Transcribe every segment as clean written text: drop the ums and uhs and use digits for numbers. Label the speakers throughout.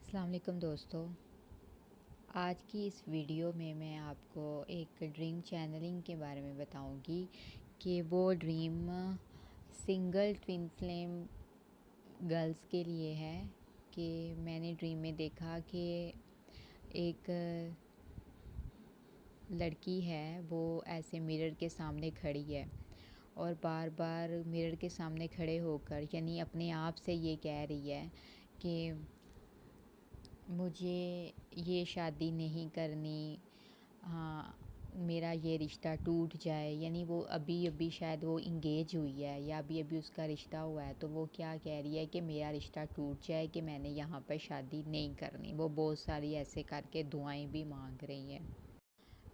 Speaker 1: अस्सलाम वालेकुम दोस्तों। आज की इस वीडियो में मैं आपको एक ड्रीम चैनलिंग के बारे में बताऊंगी कि वो dream single twin flame girls के लिए है। कि मैंने ड्रीम में देखा कि एक लड़की है, वो ऐसे मिरर के सामने खड़ी है और बार बार मिरर के सामने खड़े होकर यानी अपने आप से ये कह रही है कि मुझे ये शादी नहीं करनी। हाँ, मेरा ये रिश्ता टूट जाए। यानी वो अभी अभी शायद वो इंगेज हुई है या अभी अभी उसका रिश्ता हुआ है, तो वो क्या कह रही है कि मेरा रिश्ता टूट जाए, कि मैंने यहाँ पर शादी नहीं करनी। वो बहुत सारी ऐसे करके दुआएं भी मांग रही हैं।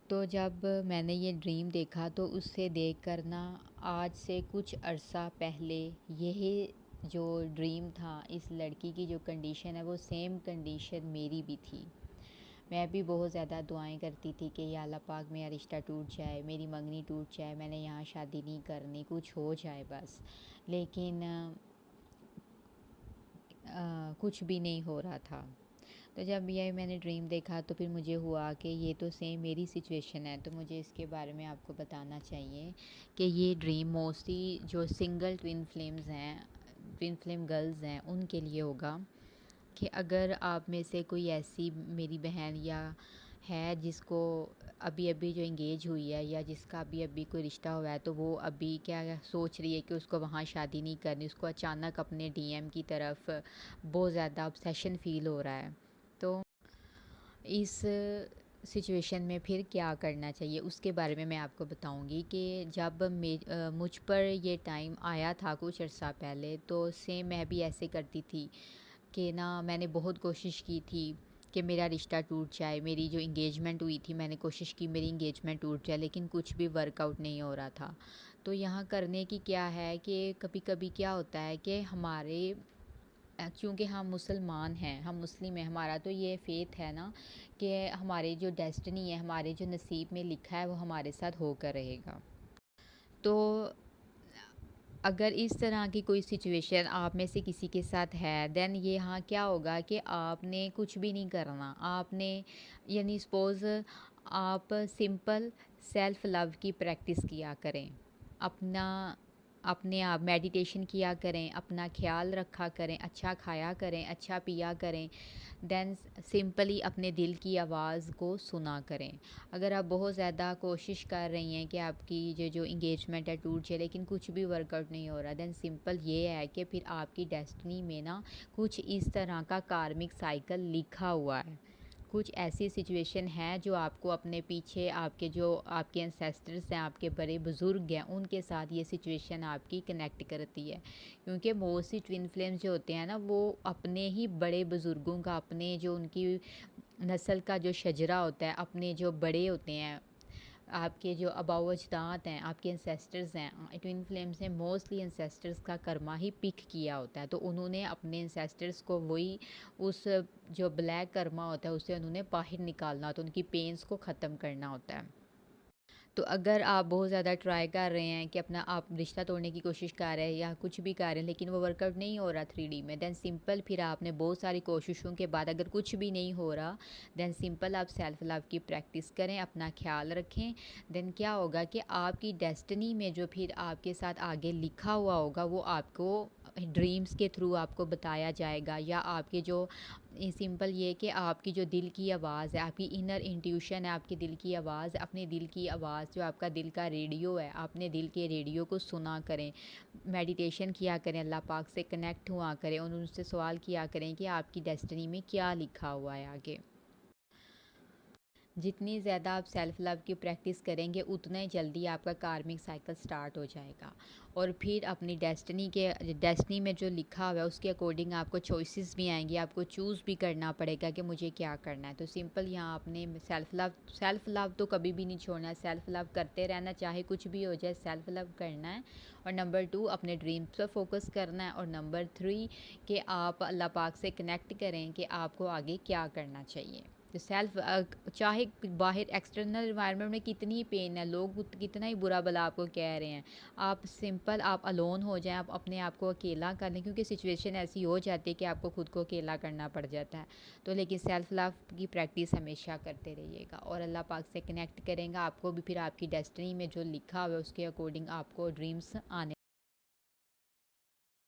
Speaker 1: तो जब मैंने ये ड्रीम देखा तो उससे देख कर ना, आज से कुछ अरसा पहले यही जो ड्रीम था, इस लड़की की जो कंडीशन है वो सेम कंडीशन मेरी भी थी। मैं भी बहुत ज़्यादा दुआएं करती थी कि या अल्लाह पाक मेरा रिश्ता टूट जाए, मेरी मंगनी टूट जाए, मैंने यहाँ शादी नहीं करनी, कुछ हो जाए बस। लेकिन कुछ भी नहीं हो रहा था। तो जब ये मैंने ड्रीम देखा तो फिर मुझे हुआ कि ये तो सेम मेरी सिचुएशन है, तो मुझे इसके बारे में आपको बताना चाहिए कि ये ड्रीम मोस्टली जो सिंगल ट्विन फ्लेम गर्ल्स हैं उनके लिए होगा। कि अगर आप में से कोई ऐसी मेरी बहन या है जिसको अभी अभी जो इंगेज हुई है या जिसका अभी अभी कोई रिश्ता हुआ है, तो वो अभी क्या सोच रही है कि उसको वहाँ शादी नहीं करनी, उसको अचानक अपने डीएम की तरफ बहुत ज़्यादा ऑब्सेशन फ़ील हो रहा है। तो इस सिचुएशन में फिर क्या करना चाहिए उसके बारे में मैं आपको बताऊंगी। कि जब मुझ पर ये टाइम आया था कुछ अर्सा पहले, तो सेम मैं भी ऐसे करती थी कि ना, मैंने बहुत कोशिश की थी कि मेरा रिश्ता टूट जाए। मेरी जो इंगेजमेंट हुई थी, मैंने कोशिश की मेरी इंगेजमेंट टूट जाए, लेकिन कुछ भी वर्कआउट नहीं हो रहा था। तो यहाँ करने की क्या है कि कभी कभी क्या होता है कि हमारे क्योंकि हम मुसलमान हैं, हम मुस्लिम हैं, हमारा तो ये फेथ है ना कि हमारे जो डेस्टिनी है, हमारे जो नसीब में लिखा है वो हमारे साथ होकर रहेगा। तो अगर इस तरह की कोई सिचुएशन आप में से किसी के साथ है, देन ये हाँ क्या होगा कि आपने कुछ भी नहीं करना। आपने यानी सपोज़ आप सिंपल सेल्फ लव की प्रैक्टिस किया करें। अपना अपने आप मेडिटेशन किया करें, अपना ख्याल रखा करें, अच्छा खाया करें, अच्छा पिया करें। देन सिंपली अपने दिल की आवाज़ को सुना करें। अगर आप बहुत ज़्यादा कोशिश कर रही हैं कि आपकी जो इंगेजमेंट है टूट जाए, लेकिन कुछ भी वर्कआउट नहीं हो रहा, देन सिंपल ये है कि फिर आपकी डेस्टिनी में ना कुछ इस तरह का कार्मिक साइकिल लिखा हुआ है। कुछ ऐसी सिचुएशन है जो आपको अपने पीछे आपके एंसेस्टर्स हैं, आपके बड़े बुज़ुर्ग हैं, उनके साथ ये सिचुएशन आपकी कनेक्ट करती है। क्योंकि मोस्टली ट्विन फ्लेम्स जो होते हैं ना, वो अपने ही बड़े बुज़ुर्गों का, अपने जो उनकी नस्ल का जो शजरा होता है, अपने जो बड़े होते हैं, आपके जो अबाव अजदाद हैं, आपके एंसेस्टर्स हैं, ट्विन फ्लेम्स ने मोस्टली एंसेस्टर्स का कर्मा ही पिक किया होता है। तो उन्होंने अपने एंसेस्टर्स को वही उस जो ब्लैक कर्मा होता है उससे उन्होंने बाहर निकालना होता है, उनकी पेन्स को ख़त्म करना होता है। तो अगर आप बहुत ज़्यादा ट्राई कर रहे हैं कि अपना आप रिश्ता तोड़ने की कोशिश कर रहे हैं या कुछ भी कर रहे हैं, लेकिन वो वर्कआउट नहीं हो रहा 3D में, देन सिंपल फिर आपने बहुत सारी कोशिशों के बाद अगर कुछ भी नहीं हो रहा, देन सिंपल आप सेल्फ लव की प्रैक्टिस करें, अपना ख्याल रखें। देन क्या होगा कि आपकी डेस्टिनी में जो फिर आपके साथ आगे लिखा हुआ होगा वो आपको ड्रीम्स के थ्रू आपको बताया जाएगा। या आपके जो सिंपल ये कि आपकी जो दिल की आवाज़ है, आपकी इनर इंट्यूशन है, आपके दिल की आवाज़, अपने दिल की आवाज़ जो आपका दिल का रेडियो है, अपने दिल के रेडियो को सुना करें। मेडिटेशन किया करें, अल्लाह पाक से कनेक्ट हुआ करें और उनसे सवाल किया करें कि आपकी डेस्टिनी में क्या लिखा हुआ है आगे। जितनी ज़्यादा आप सेल्फ लव की प्रैक्टिस करेंगे, उतना ही जल्दी आपका कार्मिक साइकिल स्टार्ट हो जाएगा। और फिर अपनी डेस्टिनी में जो लिखा हुआ है उसके अकॉर्डिंग आपको चॉइसेस भी आएंगी, आपको चूज़ भी करना पड़ेगा कि मुझे क्या करना है। तो सिंपल यहाँ आपने सेल्फ लव तो कभी भी नहीं छोड़ना है, सेल्फ लव करते रहना, चाहे कुछ भी हो जाए सेल्फ लव करना है। और नंबर 2 अपने ड्रीम्स पर फोकस करना है। और नंबर 3 कि आप अल्लाह पाक से कनेक्ट करें कि आपको आगे क्या करना चाहिए। तो चाहे बाहर एक्सटर्नल इन्वायरमेंट में कितनी पेन है, लोग कितना ही बुरा भला आपको कह रहे हैं, आप सिंपल आप अलोन हो जाएं, आप अपने आप को अकेला कर लें, क्योंकि सिचुएशन ऐसी हो जाती है कि आपको खुद को अकेला करना पड़ जाता है। तो लेकिन सेल्फ लव की प्रैक्टिस हमेशा करते रहिएगा और अल्लाह पाक से कनेक्ट करेंगे, आपको भी फिर आपकी डेस्टिनी में जो लिखा हुआ है उसके अकॉर्डिंग आपको ड्रीम्स आने